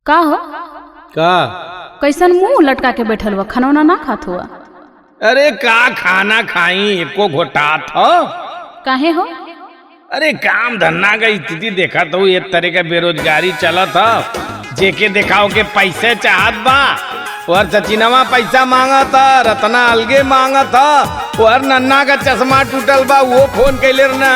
का हो? का? कैसन मुंह लटका के बैठल हुआ, खाना वाना ना खात हुआ? अरे का खाना खाई एको घोटात हो। काहे हो? अरे काम धंधा का स्थिति देखा तो एक तरह का बेरोजगारी चलत हो। जेके देखाओ के पैसे चाहत बा और सचिनवा पैसा मांगा था, रतना अलगे मांगा था और नन्ना का चश्मा टूटल बा वो फोन कैले ना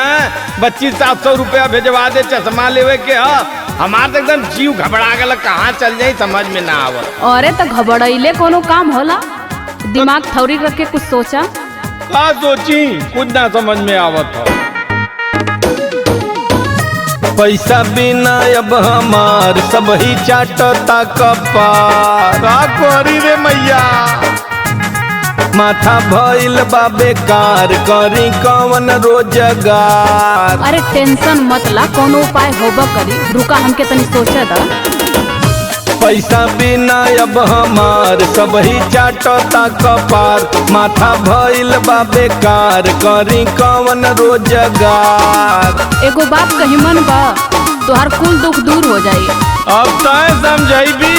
2500 रुपया भेजवा दे चश्मा लेवे के ह। हमार तो एकदम जीव घबरा गल, कहाँ चल जाई समझ में ना आवत। अरे तो घबराइले कोनो काम होला? दिमाग थौरी रख के कुछ सोचा। का सोची कुछ ना समझ में आवत हो। पैसा बिना अब हमार सब ही चाटता कपार, का करी रे मैया। माथा भइल बा बेकार, करी कवन रोजगार। अरे टेंशन मत ला, कोनो उपाय होबा करी, रुका हमके तनी सोचे दा। पैसा बिना अब हमार सब ही चाटता कपार, माथा भइल बा बेकार, करी कवन रोजगार। एगो बात कही मन बा, तोहार कुल दुख दूर हो जाई। अब तय समझाइबी।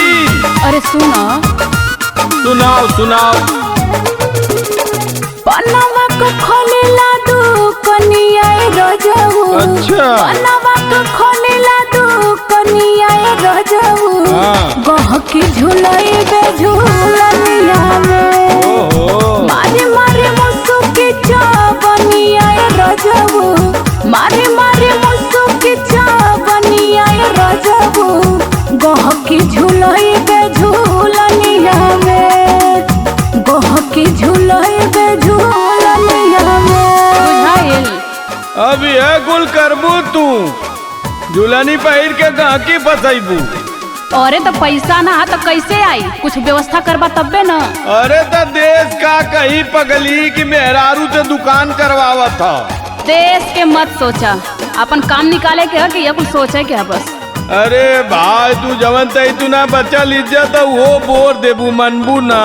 अरे सुना, सुनाओ सुनाओ। पनावा को खोलेला दुकनिया रजऊ। अच्छा। पनावा को खोलेला दुकनिया रजऊ। गहकी झुलाई बे झूलनिया में। मारे मारे मुसुकी चाबनिया रजऊ। मारे मारे मुसुकी चाबनिया रजऊ। गहकी झुलाई बे झूलनिया में। गहकी झुलाई बे झूलनिया में। बुझाइल? अब यह गुल करबू तू, झूलनी पहिर के गहकी फसैबू। अरे तो पैसा ना तो कैसे आई? कुछ व्यवस्था करबा तब्बे न। अरे तो देश का कहीं पगली की मेहरारू से दुकान करवावत था। देश के मत सोचा, अपन काम निकाले के है कि ये कुछ सोचे के है बस। अरे भाई तू जवन तई तू ना बचल इज्जत वो बोर देबू मनबू ना।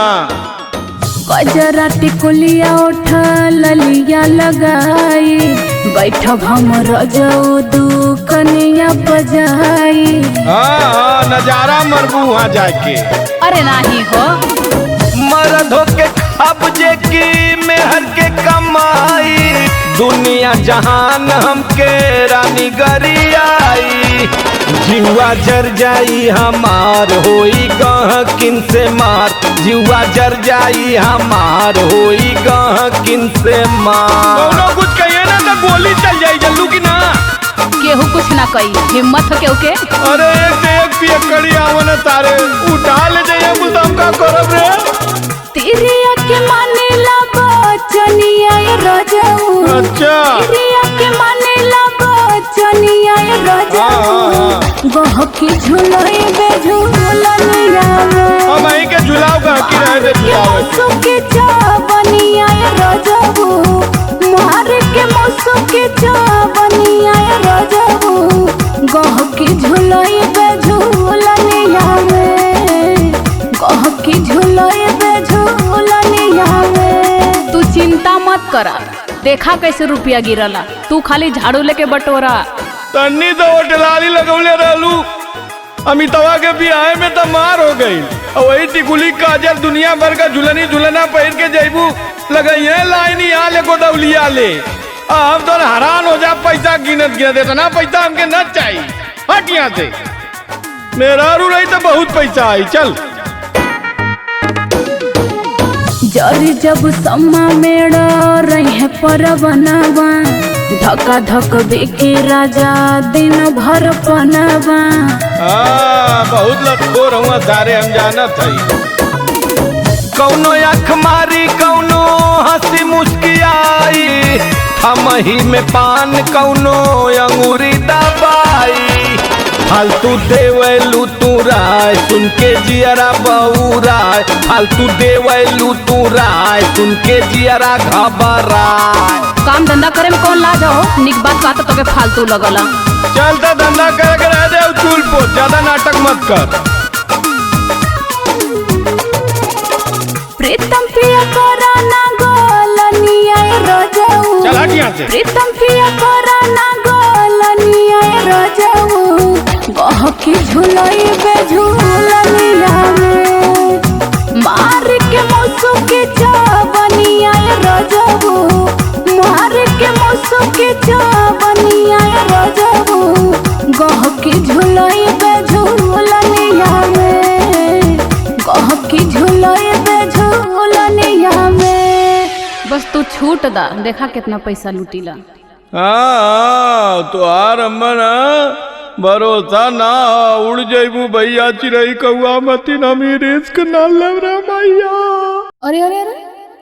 गजरा टिकुलिया उठा ललिया लगाई, बैठब हम रजऊ दुकनिया बजाई। हाँ नजारा मरबू वहाँ जाके। अरे नहीं हो, मर्द होके खबजे की मेहर के कमाई, दुनिया जहान हमके रानी गरियाई। जीवा जर जाई हमार होई गहकिन से मार, जीवा जर जाई हमार होई गहकिन से मार। कौनो कुछ कहिए ना तो गोली चल जाई जल्लू की ना। केहू कुछ ना कही, हिम्मत हो केहू के। अरे एक पियकड़ी आवन तारे उठा ले जाइए बुलदम का करब रे। तिरिया के माने ला बचनिया रजऊ। अच्छा। तिरिया के माने ला बचनिया रजऊ। गहकी झुलाई बे झूलनिया में। अब आई के झुलाओ गहकी रहे दे झुलाओ। मुसुकी चाबनिया रजऊ। मार के मुसुकी चाबनिया रजऊ। गहकी झुलाई बे झूलनिया में। गहकी झुलाई बे झूलनिया में। तू चिंता मत करा, देखा कैसे रुपया गिरला, तू खाली झाड़ू लेके बटोरा। तन्नी तो होटलाली लगौले रहलू, अमितवा के बियाह में तो मार हो गई। और वही टिकुली काजल दुनिया भर का झुलनी झुलना पहिर के जैबू लगाइए लाइन यहाँ ले गोदौलिया ले। अब तो हैरान हो जा, पैसा गिनत गिनत इतना पैसा हमके न चाहिए। हट यहाँ से, मेरा रू रही तो बहुत पैसा आई। चल जरी जब सम्मा मेड़ा रहे पर बनवा, धक्का धक बेके राजा दिन भर पनवा। बहुत लटकोर हुआ सारे हम जानत हई। कौनो आँख मारी कौनो हंसी मुस्कियाई, हम ही में पान कौनो अंगूरी दबाई। फालतू देवलू तू राय सुन के जियरा बउराय, फालतू देवलू तू राय सुन के जियरा घबराय। काम धंधा करे में कौन लाज हो? निक बात बात तो के फालतू लगला। चलता धंधा करे के रह दे चूल पो, ज्यादा नाटक मत कर। प्रीतम पिया करा ना गोलनिया रजऊ। चल हट यहाँ से। प्रीतम पिया करा ना गोलनिया रजऊ। गहकी झुलाई बे झूल छूट दा, देखा कितना पैसा लूटीला। हाँ तोहार अम्मा ना भरोसा ना उड़ जाइबू भैया चिरई कौआ मती ना मी रिस्क ना लेव रे मैया। अरे अरे अरे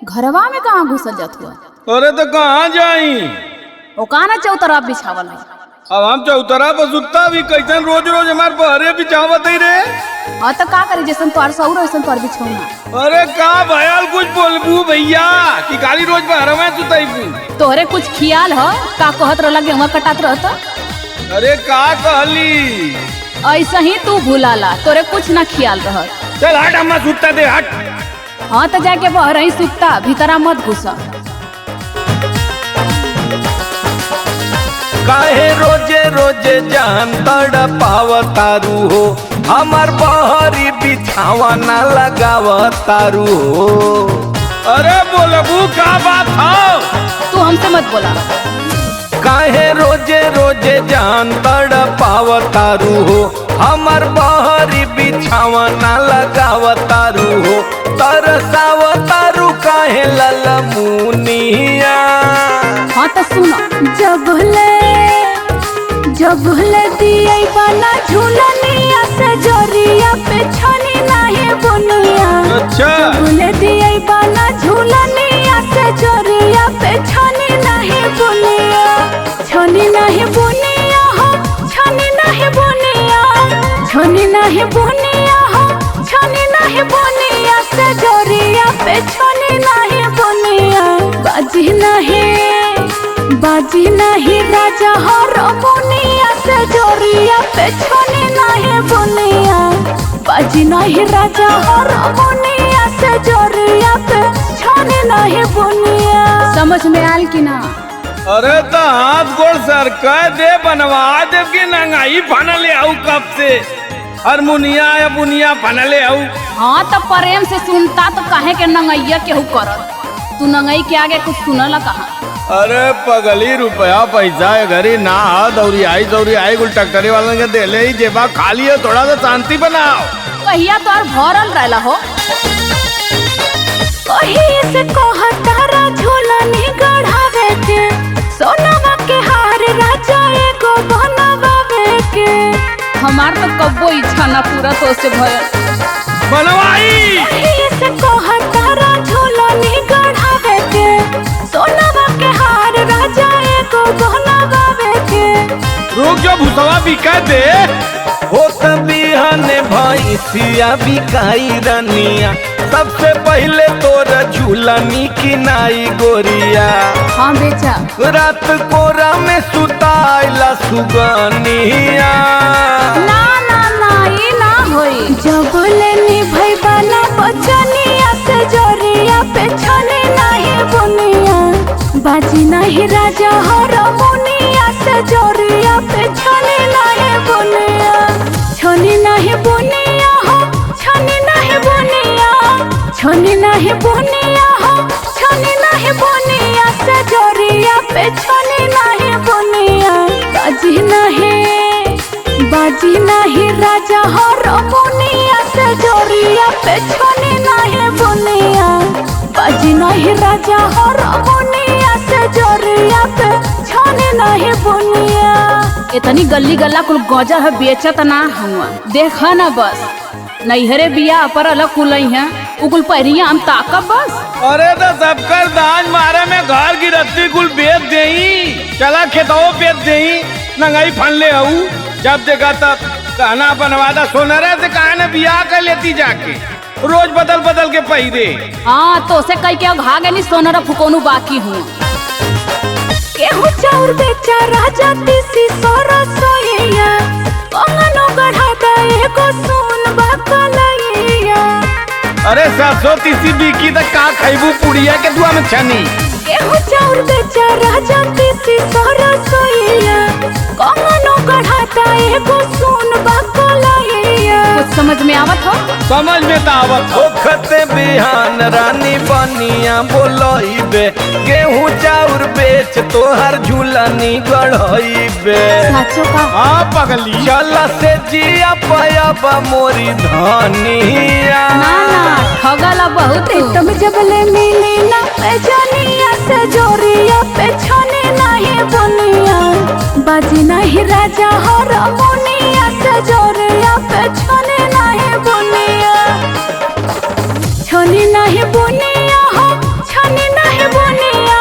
घरवा में कहाँ घुसल जात हुआ? अरे तो कहाँ जाई? ओ काना चौतरा बिछावल है। अब हम चौतरा पर सुता भी कैसन रोज रोज हमार बहरे बिछावत ही रे। हाँ तो का करी, जैसन तोर सौर वैसन तोर बिछौना। अरे का भयाल कुछ बोलबू भैया कि खाली रोज बहरे में सुताईबू? तोहरे कुछ खियाल हो का कहत रहला गेहुआ कटात रहता? अरे का कहली? ऐसा ही तू भूलाला, तोरे कुछ ना खियाल रहत। चल हट अम्मा सुता दे हट। हाँ तो जाके बहरे ही सुता, भीतरा मत घुसा। काहे रोजे रोजे जान तड़पावतारू हो, हमार बहरी बिछावा ना लगावतारू हो। अरे बोलबू का बात हो? तू हमसे मत बोला। काहे रोजे रोजे जान तड़पावतारू हो, हमार बहरी बिछावा ना लगावतारू हो। तरसावतारू काहे ललमुनिया। हाँ तो सुनो, जब ले दिए बना झूलनिया से जोरिया पे छनी नहीं बुनिया। अच्छा जब ले दिए बना झूलनिया से जोरिया पे छनी नहीं बुनिया। छनी नहीं बुनिया हो, छनी नहीं बुनिया, छनी नहीं बुनिया हो, छनी नहीं बुनिया से जोरिया पे छनी नहीं बुनिया। बाजी नहीं राजा हो रमुनिया से जोरिया पे छनी नहीं बुनिया। बाजी नहीं राजा हो रमुनिया से जोरिया पे छनी नहीं बुनिया। समझ में आल कि ना? अरे तो हाथ गोड़ सर कह दे बनवा दे कि नंगाई फनले आऊ कब से हारमोनिया या बुनिया फनले आऊ। हाँ तो प्रेम से सुनता तो काहे के नंगैया केहू करत? तू नंगई के आगे कुछ सुनला कहा? अरे पगली रुपया पैसा है घरी ना दौरी आई गुल टक्करी वाले के दे ले जेबा खाली है, थोड़ा सा शांति बनाओ। कहिया तो और भरल रहला हो। कहीं से कहतारा झूलनी गढ़ावे के, सोनावा के हार राजा एगो बनवावे के। हमार तो कब्बो इच्छा ना पूरा तो से भयल बनवाई। कहीं से कहतारा झूलनी गढ़ावे के, सोनावा के हार राजा एगो बनवावे के। रुक जो भूसवा बिका दे हो तबिहने भैंसिया बिकाई रनिया। सबसे पहले तोर झूलनी की नाई गोरिया। हाँ बेचा। रात कोरा में सुताइला सुगनिया। ना ना ना ये ना होई। जब लेनी भई बना बचनिया से जोरिया पे छनी नहीं बुनिया। बाजी नहीं राजा हो रमुनिया से जोरिया पे छनी नहीं बुनिया। छनी नहीं बुनिया हो, छनी नहीं बुनिया, छनी नहीं बुनिया हो, छनी नहीं बुनिया से जोरिया पे छनी नहीं बुनिया। बाजी नहीं राजा हो रमुनिया से जोरिया पे छनी नहीं बुनिया। बाजी नहीं राजा हो रमुनिया से जोरिया पे छनी नहीं बुनिया। इतनी गली गला कुल गौजा है बेचत ना हुआ, देखा ना बस नैहरे बिया पर अलग कुलई है उकुल पहिरिया हम ताकब बस। अरे तो सबकर दान मारे में घर गिरती कुल बेच देई, चला खेतों बेच देई, नंगाई फन ले आऊ। जब देखा तब कहना बनवादा सोनरा से कहा ना बिया कर लेती जाके, रोज बदल बदल के पहिरे। हाँ तो से कई के घागे नहीं सोनरा फुकोनू बाकी हूँ। केहू चाउर बेचा राजा तीसी सोरा सोइया, कंगनो गढ़ाता एको सुन बकलैया। अरे 730 बिकी तक का खैबू पुड़िया के दुआ में छनी। केहू चाउर बेचा राजा तीसी सोरा सोइया, कंगनो गढ़ाता एको सुन बकलैया। कुछ समझ में आवत हो? समझ में तावत होखते बिहान रानी बनिया बोलइबे गेहूं चाउर बेच तोहर झूलनी गढ़इबे साचो का हाँ पगली चल से जिया पयब मोरी धनिया ना ना ठगला बहुत तुम जब ले मिली ना जनिया से जोरिया पे छने नहीं बुनिया बाजी नहीं राजा हो रमुनिया से जोरिया पे छने नहीं बुनिया छनी नहीं बुनिया हो छनी नहीं बुनिया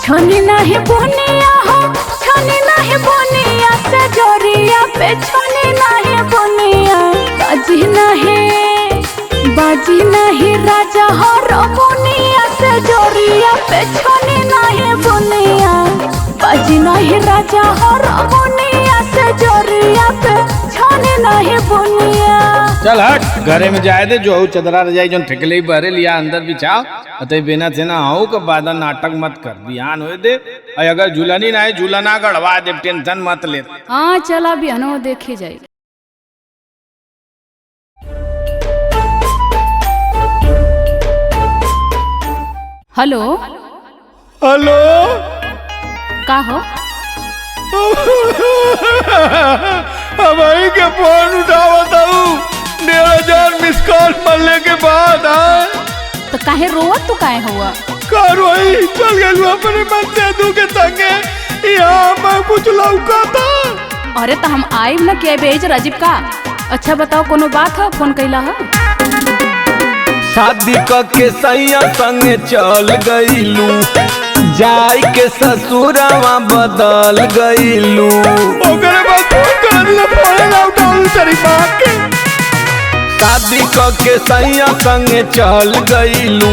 छनी नहीं बुनिया हो छनी नहीं बुनिया से जोरिया पे छनी नहीं बुनिया बाजी नहीं राजा हो रमुनिया से जोरिया पे छनी नहीं बुनिया बाजी नहीं राजा हो रमुनिया से जोरिया पे छनी नहीं बुनिया। चल हट घरे में जाए दे जो चदरा रजाई जो ठेकले बहरे लिया अंदर बिछाओ अतः बिना थे ना हो का बाद नाटक मत कर बिहान हो दे अगर झूलनी ना है झूलना गड़वा दे टेंशन मत ले। हाँ चला बिहानो देखी जाए। हेलो हेलो का हो हमारी के फोन उठावता हूँ 1500 मिस कॉल मरने के बाद आए तो काहे रोवत तू काहे हुआ कार्रवाई चल गई अपने मन से दू के संगे यहाँ मैं कुछ लौका था। अरे तो हम आइब न के बेच राजीव का। अच्छा बताओ कोनो बात है फोन कैला है शादी के सैया संगे चल गईलू जाय के ससुरवा बदल गईलू शादी के सैया संगे चल गईलू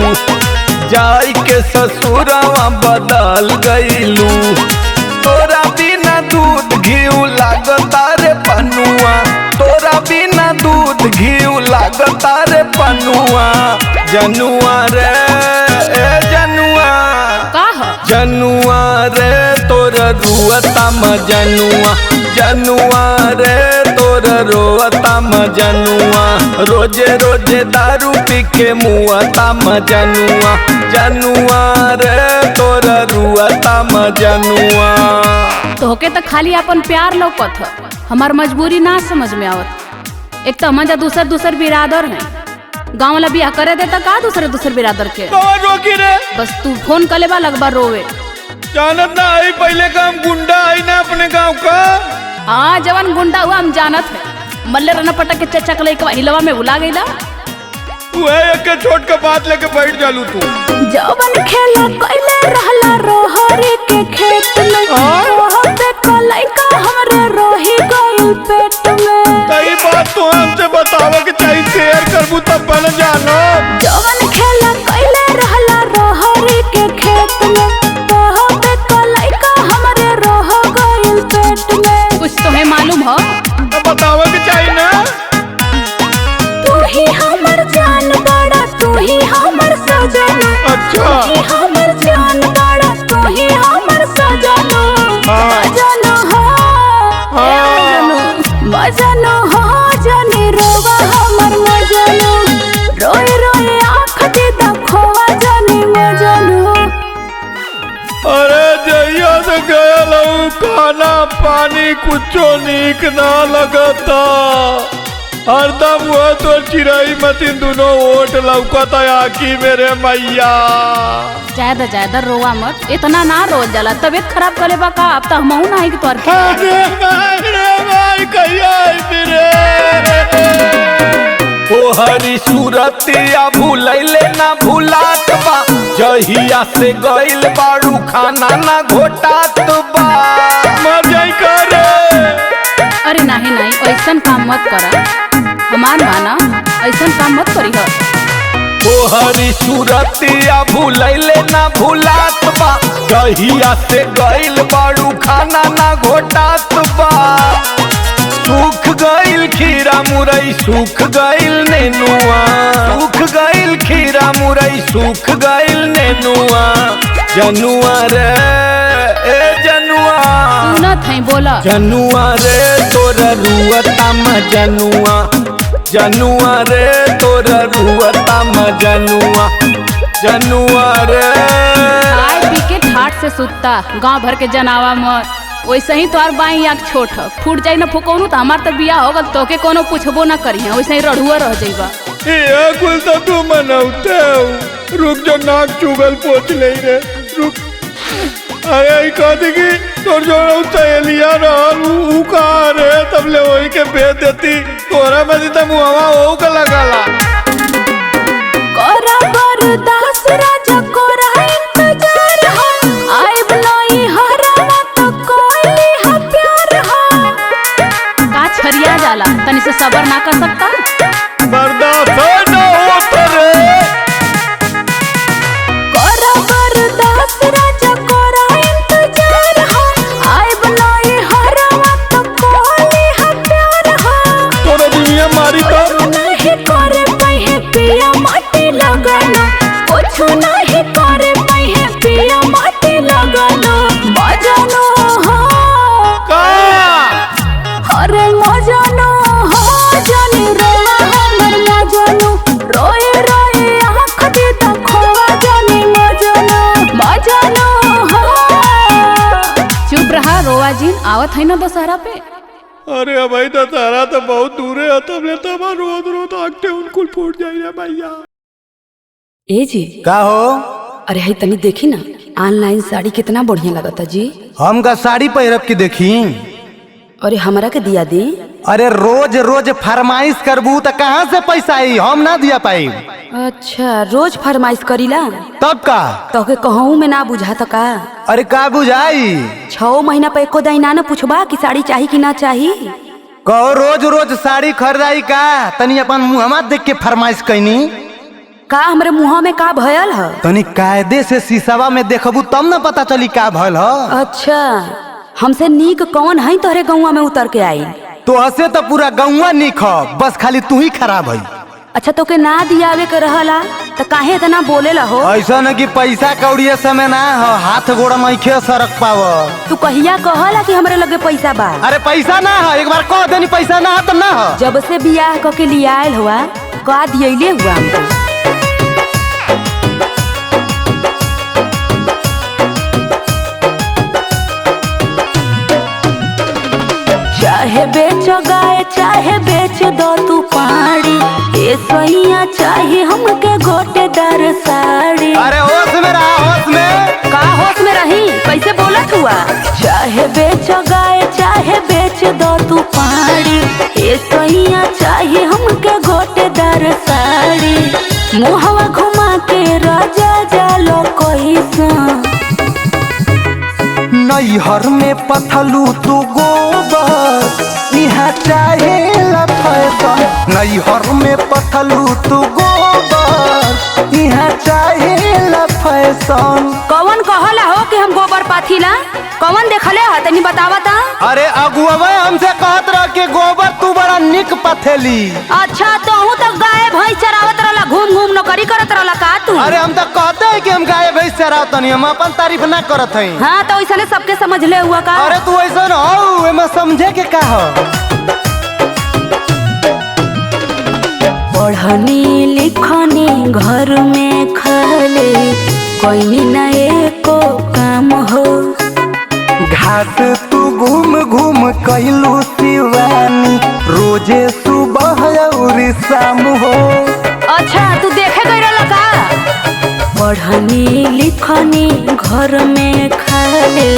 जाय के ससुरवा बदल गईलू तोरा बिना दूध घीउ लागता रे पनुआ तोरा बिना दूध घीउ लागता रे पनुआ जनुआ रे जनुआ जनुआ रे तोर रुअता मजनुआ जनुआ रे तोर रोअता मजनुआ रोजे रोजे दारू पी के मुआता मजनुआ जनुआ रे तोर रुअता मजनुआ। तोहके तो खाली अपन प्यार लौकत है हमार मजबूरी ना समझ में आवत। एक तो मजा दूसर बिरादर है गाँव वाला बियाह करे देता का दूसरे बिरादर के रोकी रे बस तू फोन कले बा लगभग रोवे जानत ना आई पहले का हम गुंडा आई ना अपने गांव का। हाँ जवान गुंडा हुआ हम जानत है मल्ले रना पटक के चचा कले के हिलवा में भुला गईला तू है एक छोट का बात लेके बैठ जालू तू जवन खेला कइले रहला रोहरी के खेत में ओह पे कलाई का हमरे रोही गइल पेट में कई बात तो हमसे बतावे कि चाहिए शेयर करबू तब बन जानो जवन खेला कइले रहला रोहरी के खेत में ओह पे कलाई का हमरे रोह गइल पेट में कुछ तो है मालूम हो तो बतावे कि चाहिए ना तू ही हमर जान बड़ा तू ही हमर सजन अच्छा तू ही हमर जान बड़ा तू ही हमर सजन मजनू हो मजनू हो जानी रोवा हमर मजनू रोई रोई आँख दे खोवा जानी मजनू। अरे जइया से गया लऊ खाना पानी कुछो नीक ना लगता हरदम हुआ तो चिराई मतीन दोनों ओट लौकता आकी मेरे मैया। ज्यादा रोवा मत इतना ना रो जाला तबीयत खराब करे बा का अब तो हमहू नहीं कि तोर ओ हरी सूरतिया भूलैले ना भूलात बा जहिया से गइल बाड़ू खाना ना घोटात बा मजा करे। अरे नहीं ऐसा काम मत करा हमार माना ऐसा काम मत करी हो। ओ हरी सूरतिया भूलैले ना भूलात बा जहिया से गइल बाड़ू खाना ना घोटात बा सूख गइल खीरा मुरई सूख गइल नेनुआ सूख गइल खीरा मुरई सूख गइल नेनुआ जनुआ रे ए जनुआ सुनत है बोला जनुआ रे तोरा रुअता मजनुआ जनुआ रे तोरा रुअता मजनुआ जनुआ रे। खाए पी के ठाट से सुतता गांव भर के जनावा मत वैसे ही तोहार बाई आँख छोट फूट जाई न फुकौनू तो हमार तो बियाह होगल तोके कोनो पूछबो न करी वैसे ही रढ़ुआ रह जाइबा। कुल तो तू मनौते हो रुक जो नाक चुगल पोछ ले रे रुक। अरे कहती कि तोर जो सहेलिया रहल ऊ कहा रे तब ले वही के भेज देती तोरा में तो मुहवा हो के लगाला। कोरा बरदास राजा कोरा इंतजार हो आइब नहीं हरवा तो कोली हा प्यार हो। का छरिया जाला तनी से सबर ना कर सकता बर्दाश्त न होता रे। कोरा बरदास राजा कोरा इंतजार हो आइब नहीं हरवा तो कोली हा प्यार हो। तोरा दुनिया मारी तो नहीं करे पहे पिया माटी लगाना कुछ नहीं करे पहे पिया माटी लगाना मजनो हो का अरे मजनो हो जानी रोवा हमर मजनो रोए रोए आँख दे तो खोवा जानी मजनो हो। चुप रहा रोवा जी आवत है ना दशहरा पे। अरे भाई तो तारा तो बहुत दूर है तब ले तब रोज रोज आंखें उनको फूट जाएगा भैया। ए जी का हो? अरे है तनी देखी ना ऑनलाइन साड़ी कितना बढ़िया लगता जी। हम का साड़ी पहरब की देखी। अरे हमरा के दिया दी। अरे रोज रोज फरमाइश करबू तो कहाँ से पैसा आई हम ना दिया पाई। अच्छा रोज फरमाइश करीला तब का तो के कहूँ में ना बुझा तो का। अरे का बुझाई 6 महीना पे एको दाइना न पूछबा कि साड़ी चाही कि ना चाही। कहो रोज रोज साड़ी खरीदाई का तनी अपन मुहम्मा देख के फरमाइश कैनी। का हमरे मुँह में का भयल है। तनी कायदे से शीशवा में देखबू तब न पता चली का भयल है। अच्छा हमसे नीक कौन है तोहरे गौवा में उतर के आई। तो हसे तो पूरा गौवा निक हो बस खाली तू ही खराब है। अच्छा तो के ना दियावे के रहला तो काहे इतना बोले ला हो। ऐसा न कि पैसा कौड़िया समय ना हो हाथ गोड़ मैखे सरक पाव। तू कहिया कहला कि हमरे लगे पैसा बा। अरे पैसा ना हो एक बार कह देनी पैसा ना हो तो ना हो। जब से बियाह क के लिए आयल हुआ का दियले हुआ हमको। चाहे बेच गाय चाहे बेच दो तू पाड़ी ए सैया चाहे हमके गोटेदार साड़ी। अरे होश में रहा होश में। का होश में रही कैसे बोलत हुआ। चाहे बेच गाय चाहे बेच दो तू पाड़ी ए सैया चाहे हमके गोटेदार साड़ी। मुहवा घुमा के राजा जालो कैसा। नैहर में पथलू तू गोबर यहाँ चाहे फैशन। नैहर में पथलू तू गोबर यहाँ चाहे फैशन। कौन कहला हो कि हम गोबर पाथीला कौन देखले है तनी बतावा ता। अरे अगुआ हमसे कहत रह के गोबर तू बड़ा निक पथेली। अच्छा तो हूँ तो गाय भैंस चरावत रहला घूम घूम नौकरी करत रहला का तू। अरे हम तो कहते हैं कि हम गाय भैंस चरावत नहीं हम अपन तारीफ ना करत हैं। हाँ तो ऐसा सबके समझ ले हुआ का। अरे तू ऐसा हो एमे समझे के का हो। पढ़नी लिखनी घर में खाले कोई न एको काम हो। घाट तू घूम घूम कैलू शिवानी रोजे सुबह और शाम हो। अच्छा तू देखे गई रहला का। पढ़नी लिखनी घर में खाले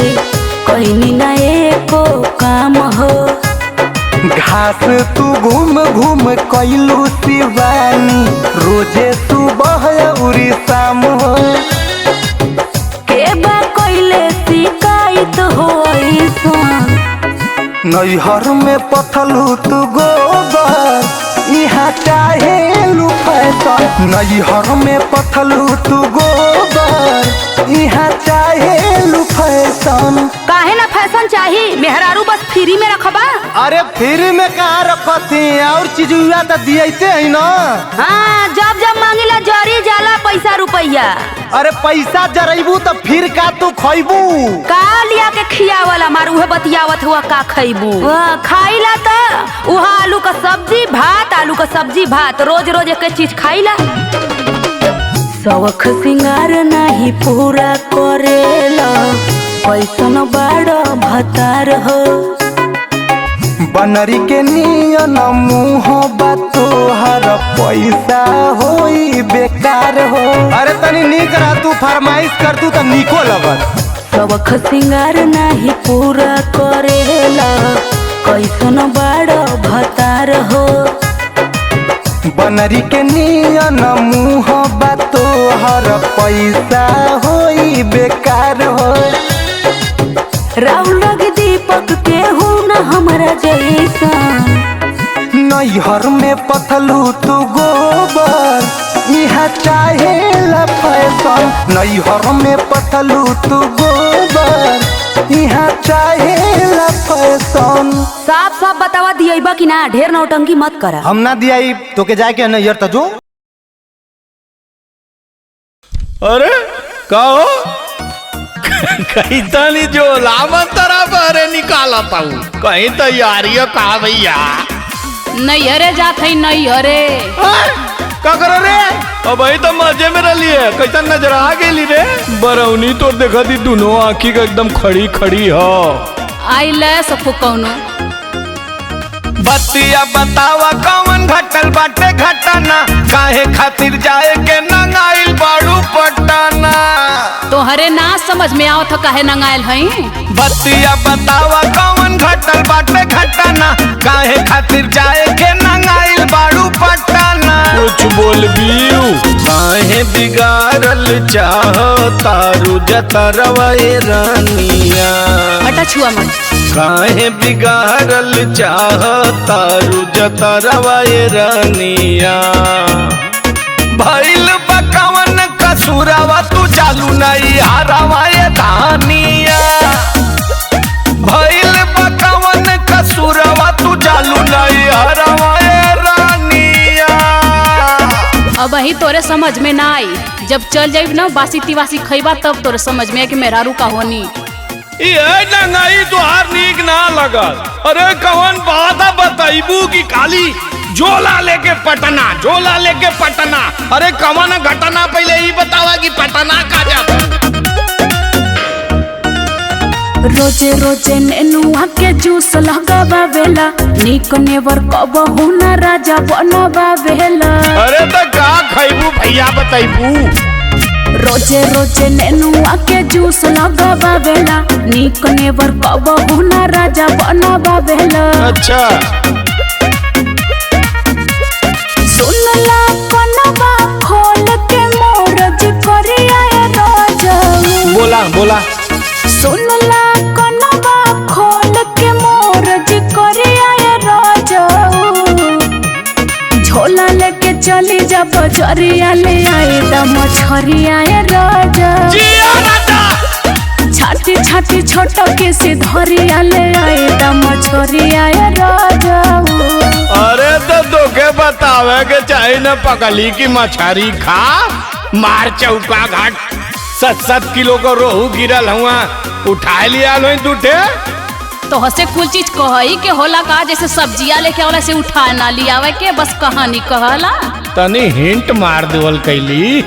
कोई न एको काम हो। घास तू घूम घूम कैलू शिवानी रोजे सुबह और शाम हो। के बा कोइले शिकायत हो ऐसन। नैहर में पथलू तू गोबर यहाँ चाहे लू फैशन। नैहर में पथलू तू गोबर यहाँ चाहे लू फैशन। काहे ना फैशन चाहिए मेहरारू बस फ्री में रखबा। अरे फ्री में कहाँ रखती और चीज तो दिए है ना। हाँ जब जब मांगिला जरी जाला पैसा रुपया। अरे पैसा जरैबू तो फिर का तू खैबू? का लिया के खियावला मार उहे बतियावत हुआ का खैबू? खाइला त उहा आलू का सब्जी भात, आलू का सब्जी भात, रोज रोज एक चीज खाइला। शौख सिंगार नहीं पूरा करेला, पैसन बड़ भतार हो। बनरी के नियन मुँह तोहर पैसा होई बेकार हो। अरे तनी नीक रह, तू फरमाइश कर तू तो निको लगत। शौख सिंगार नहीं पूरा करेला, कैसन बड़ भतार हो। बनरी के नियन मुँह तोहर पैसा होई बेकार हो। राहुल लग दीपक के हो न हमारा जैसा। नैहर में पथलू तू गोबर, यहाँ चाहे फैशन। नैहर में पथलू तू गोबर, यहाँ चाहे फैशन। साफ साफ बतावा दिया कि ना, ढेर नौटंकी मत करा। हम ना दिया तो के जाके नैहर तो जो। अरे का हो कहीं तनी जो लामन तरह बहरे निकाला पाऊ, कहीं तैयारी का भैया? नहीं अरे जात है नहीं अरे। का करो रे? अब भाई तो मजे में रही है, कैसा नजर आ गई रे? बरौनी तो देखा दी दोनों आँखी का एकदम खड़ी खड़ी हो। आई ले सबको कौनो बतिया बतावा कौन घटल बाटे घटना, काहे खातिर जाए के नंगाइल बाड़ू पटना? तोहरे ना समझ में आओ तो काहे नंगाइल हई? बतिया बतावा कौन घटल बाटे घटना, काहे खातिर जाए के नंगाइल बाड़ू पटना? कुछ बोल बियू, काहे बिगाड़ल चाहतारू जतरवा ए रानिया? हटा छुआ मत। काहे बिगाड़ल चाहतारू जतरवा ए रानिया? भइल बकवन कसुरवा तू चालू नहीं हारवा ए धानिया। भइल बकवन कसुरवा तू चालू नहीं हारवा ए रानिया। अब ही तोरे समझ में ना आई, जब चल जाइब ना बासी तिवासी खैबा तब तोरे समझ में आई कि मेहरारू का होनी। ये नंगाई तो हार नीक ना लगल। अरे कौन बात बताइबू की काली झोला लेके पटना, झोला लेके पटना? अरे कौन घटना पहले ही बतावा कि पटना का जाता? रोजे रोजे नेनुआ के जूस लगावा बेला, निक नेवर कब हुना राजा बनवा बेला। अरे तो का खैबू भैया बताइबू? रोजे रोजे नेनुआ के जूस लगावा बेला, निक नेवर कब हुना राजा बनवा बेला। अच्छा सुनला कनवा खोल के मोरज करिया राजा। बोला बोला। सुनला कनवा खोल के मोरज करिया राजा। झोला लेके चली जा बजरिया, ले आए दम छरिया राजा। छाती छाती छोट के से धरिया, ले आए दम छरिया राजा। अरे तो दोगे बतावे के चाहे न पकली की मछरी खा, मार चौका घाट 7-7 किलो का रोहू गिरल हुआ, उठा लिया लो दूठे। तो हसे कुल चीज कहई के होला का, जैसे सब्जिया लेके आवला से उठा ना लियावे के, बस कहानी कहला। तनी हिंट मार देवल कैली।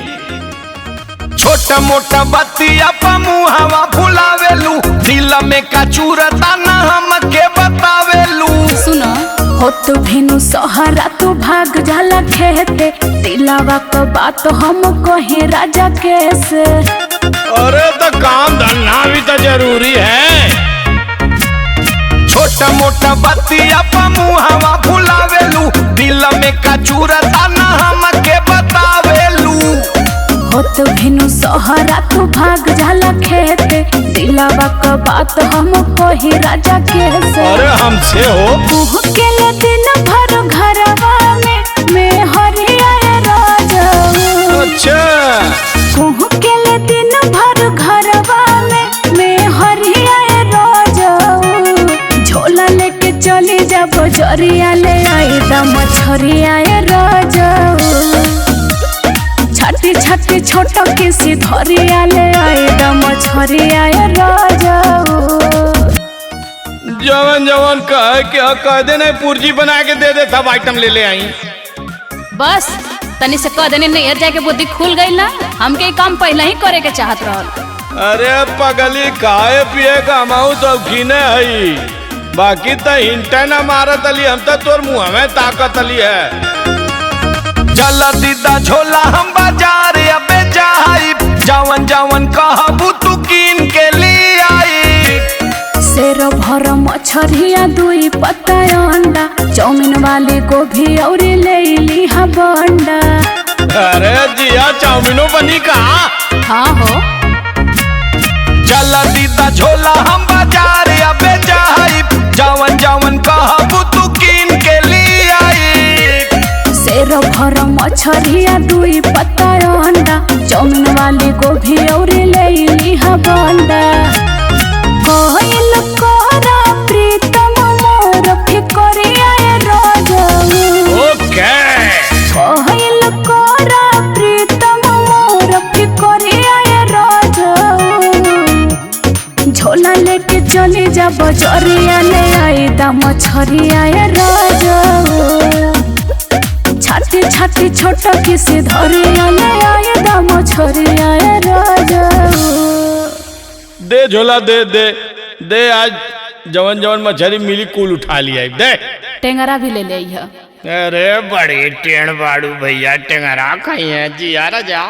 छोटा मोटा बतिया मुहावा फुलावेलू, दिल में कचूरता न हमके बतावेलू। सुनो हो तो भेनु सहारा तू भाग जाला खेते, दिलावा का बात हम कहे राजा कैसे। अरे तो काम धंधा भी तो जरूरी है। छोटा मोटा बतिया मुहावा फुलावेलू, दिल में कचूरता न हमके बतावेलू। हो तो भेनु सहारा तू भाग जाला खेते, दिलावा का बात हम कहे राजा कैसे। अरे हमसे हो मुँह के ले दिन भर घरवा में हरिया राजा। अच्छा मुँह के ले दिन भर घरवा में हरिया राजा। झोला लेके चली जा बजरिया, ले आई दम छरिया राजा। छाती छाती छोट किसी धरिया ले आए दम छरिया राजाऊ। जवन जवन कह के कह दे नहीं पुर्जी बना के दे सब आइटम ले ले आई। बस तनी से कह देने नहीं जाके बुद्धि खुल गई ना, हमके ये काम पहले ही करे के चाहत रहल। अरे पगली खाए पिए का हमाऊ शौकीन है, बाकी तो हिंटा न मारत अली, हम तो तोर मुँह में ताकत अली है। चल दीदा झोला हम बाजार अबे जाई, जवन जवन कहबू तू कीन के लिए आई। शेर भर मछरिया दुई पत्ता अंडा, चाउमीन वाली गोभी और ले ली बंडा। अरे जिया चाउमीनो बनी कहा? हाँ हो चल दीदा झोला हम बाजार अबे जाई, जवन जवन कहबू तू कीन के लिए आई। शेर भर मछरिया दुई पत्ता अंडा, चाउमीन वाली गोभी और ले ली बंडा। कोइल कोरा प्रीतम मोर फिकरिया राजाऊ। ओके कोइल कोरा प्रीतम मोर फिकरिया राजाऊ। झोला लेके चली जा बजरिया ले आई दम छरिया राजाऊ। छाती छाती छोट किसी धरिया ले आए दम छरिया राजाऊ। दे झोला दे दे दे, आज जवन जवन मछली मिली कुल उठा लिया दे। टेंगरा भी ले ले आई है। अरे बड़ी टेढ़ बाड़ू भैया, टेंगरा खाई है जी यार जा।